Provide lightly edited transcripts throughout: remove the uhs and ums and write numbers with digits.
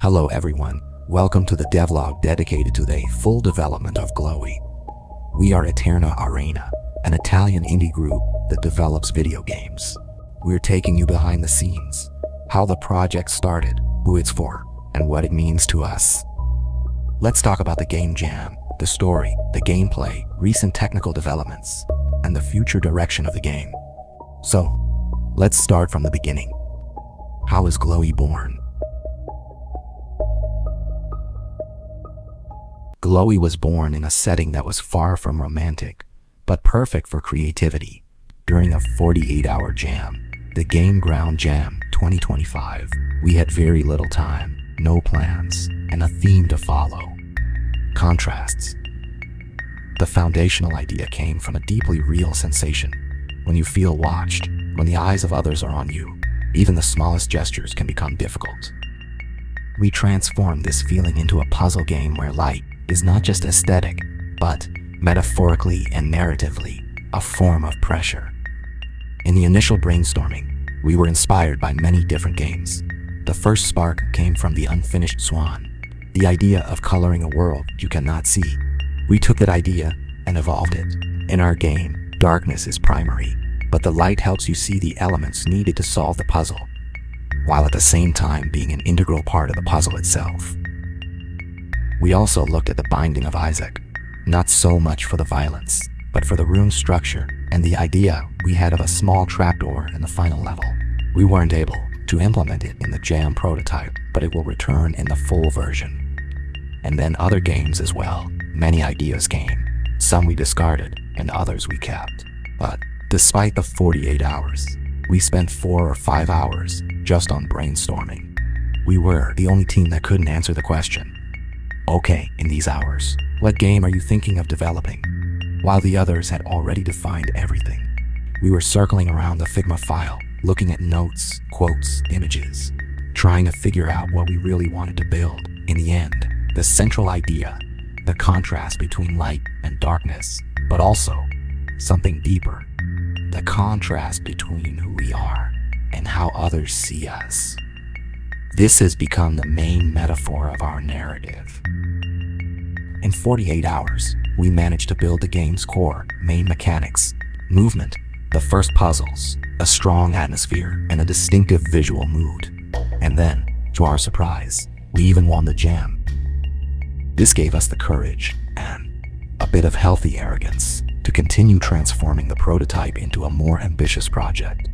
Hello everyone, welcome to the devlog dedicated to the full development of Glowy. We are Eterna Arena, an Italian indie group that develops video games. We're taking you behind the scenes, how the project started, who it's for, and what it means to us. Let's talk about the game jam, the story, the gameplay, recent technical developments, and the future direction of the game. So, let's start from the beginning. How is Glowy born? Glowy was born in a setting that was far from romantic, but perfect for creativity. During a 48-hour jam, the Game Ground Jam 2025, we had very little time, no plans, and a theme to follow. Contrasts. The foundational idea came from a deeply real sensation. When you feel watched, when the eyes of others are on you, even the smallest gestures can become difficult. We transformed this feeling into a puzzle game where light is not just aesthetic, but metaphorically and narratively, a form of pressure. In the initial brainstorming, we were inspired by many different games. The first spark came from the unfinished Swan, the idea of coloring a world you cannot see. We took that idea and evolved it. In our game, darkness is primary, but the light helps you see the elements needed to solve the puzzle, while at the same time being an integral part of the puzzle itself. We also looked at the binding of Isaac, not so much for the violence, but for the rune structure and the idea we had of a small trapdoor in the final level. We weren't able to implement it in the jam prototype, but it will return in the full version. And then other games as well. Many ideas came, some we discarded and others we kept. But despite the 48 hours, we spent 4 or 5 hours just on brainstorming. We were the only team that couldn't answer the question, okay, in these hours, what game are you thinking of developing? While the others had already defined everything. We were circling around the Figma file, looking at notes, quotes, images, trying to figure out what we really wanted to build. In the end, the central idea, the contrast between light and darkness, but also something deeper, the contrast between who we are and how others see us. This has become the main metaphor of our narrative. In 48 hours, we managed to build the game's core, main mechanics, movement, the first puzzles, a strong atmosphere, and a distinctive visual mood. And then, to our surprise, we even won the jam. This gave us the courage and a bit of healthy arrogance to continue transforming the prototype into a more ambitious project.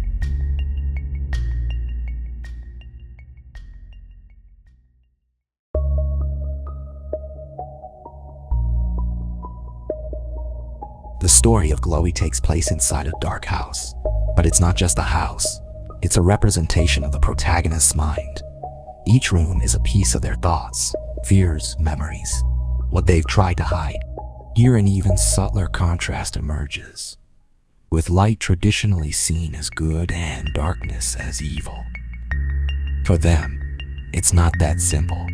The story of Glowy takes place inside a dark house, but it's not just a house, it's a representation of the protagonist's mind. Each room is a piece of their thoughts, fears, memories, what they've tried to hide. Here an even subtler contrast emerges, with light traditionally seen as good and darkness as evil. For them, it's not that simple.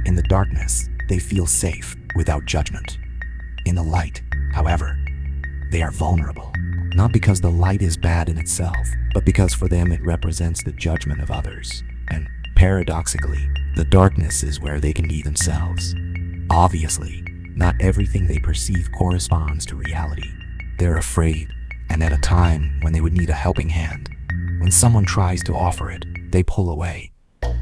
In the darkness, they feel safe without judgment. In the light, however, they are vulnerable, not because the light is bad in itself, but because for them it represents the judgment of others. And paradoxically, the darkness is where they can be themselves. Obviously, not everything they perceive corresponds to reality. They're afraid, and at a time when they would need a helping hand, when someone tries to offer it, they pull away.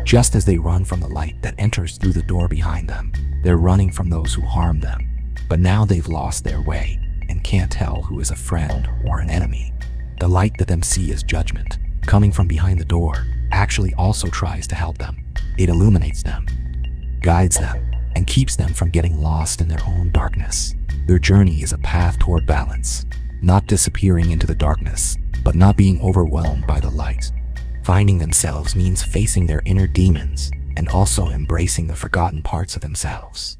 Just as they run from the light that enters through the door behind them, they're running from those who harm them. But now they've lost their way and can't tell who is a friend or an enemy. The light that them see as judgment, coming from behind the door, actually also tries to help them. It illuminates them, guides them, and keeps them from getting lost in their own darkness. Their journey is a path toward balance, not disappearing into the darkness, but not being overwhelmed by the light. Finding themselves means facing their inner demons and also embracing the forgotten parts of themselves.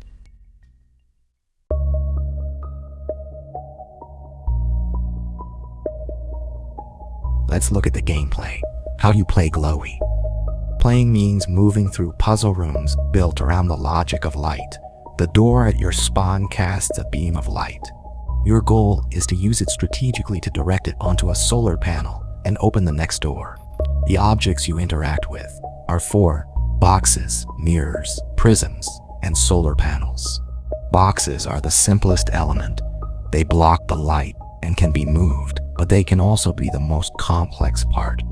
Let's look at the gameplay. How you play Glowy. Playing means moving through puzzle rooms built around the logic of light. The door at your spawn casts a beam of light. Your goal is to use it strategically to direct it onto a solar panel and open the next door. The objects you interact with are 4 Boxes, mirrors, prisms, and solar panels. Boxes are the simplest element. They block the light and can be moved, but they can also be the most complex part,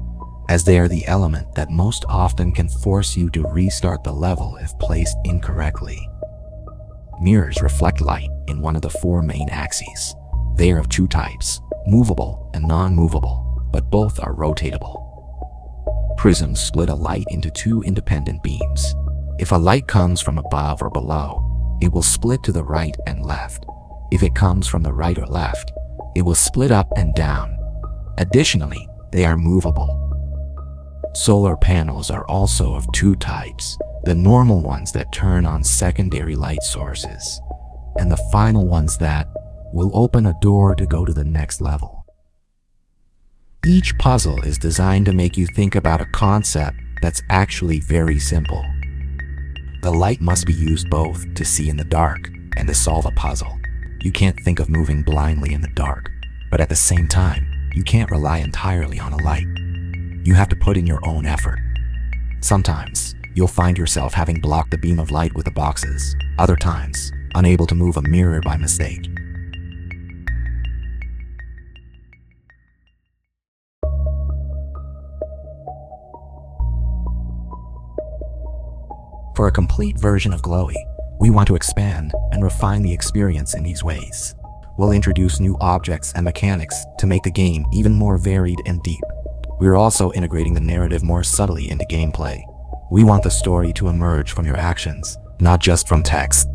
as they are the element that most often can force you to restart the level if placed incorrectly. Mirrors reflect light in one of the four main axes. They are of two types, movable and non-movable, but both are rotatable. Prisms split a light into two independent beams. If a light comes from above or below, it will split to the right and left. If it comes from the right or left, it will split up and down. Additionally, they are movable. Solar panels are also of two types, the normal ones that turn on secondary light sources, and the final ones that will open a door to go to the next level. Each puzzle is designed to make you think about a concept that's actually very simple. The light must be used both to see in the dark and to solve a puzzle. You can't think of moving blindly in the dark, but at the same time, you can't rely entirely on a light. You have to put in your own effort. Sometimes, you'll find yourself having blocked the beam of light with the boxes. Other times, unable to move a mirror by mistake. For a complete version of Glowy, we want to expand and refine the experience in these ways. We'll introduce new objects and mechanics to make the game even more varied and deep. We're also integrating the narrative more subtly into gameplay. We want the story to emerge from your actions, not just from text.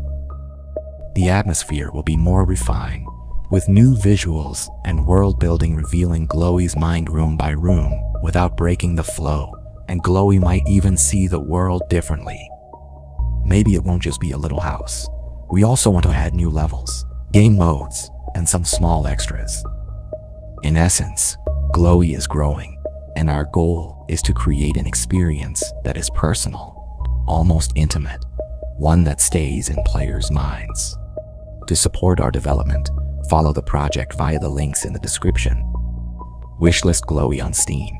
The atmosphere will be more refined, with new visuals and world building revealing Glowy's mind room by room without breaking the flow, and Glowy might even see the world differently. Maybe it won't just be a little house. We also want to add new levels, game modes, and some small extras. In essence, Glowy is growing, and our goal is to create an experience that is personal, almost intimate, one that stays in players' minds. To support our development, follow the project via the links in the description. Wishlist Glowy on Steam.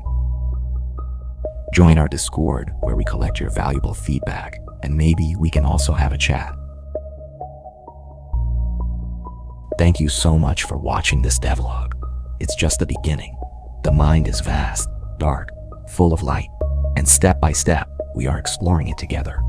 Join our Discord where we collect your valuable feedback, and maybe we can also have a chat. Thank you so much for watching this devlog. It's just the beginning. The mind is vast, dark, full of light, and step by step, we are exploring it together.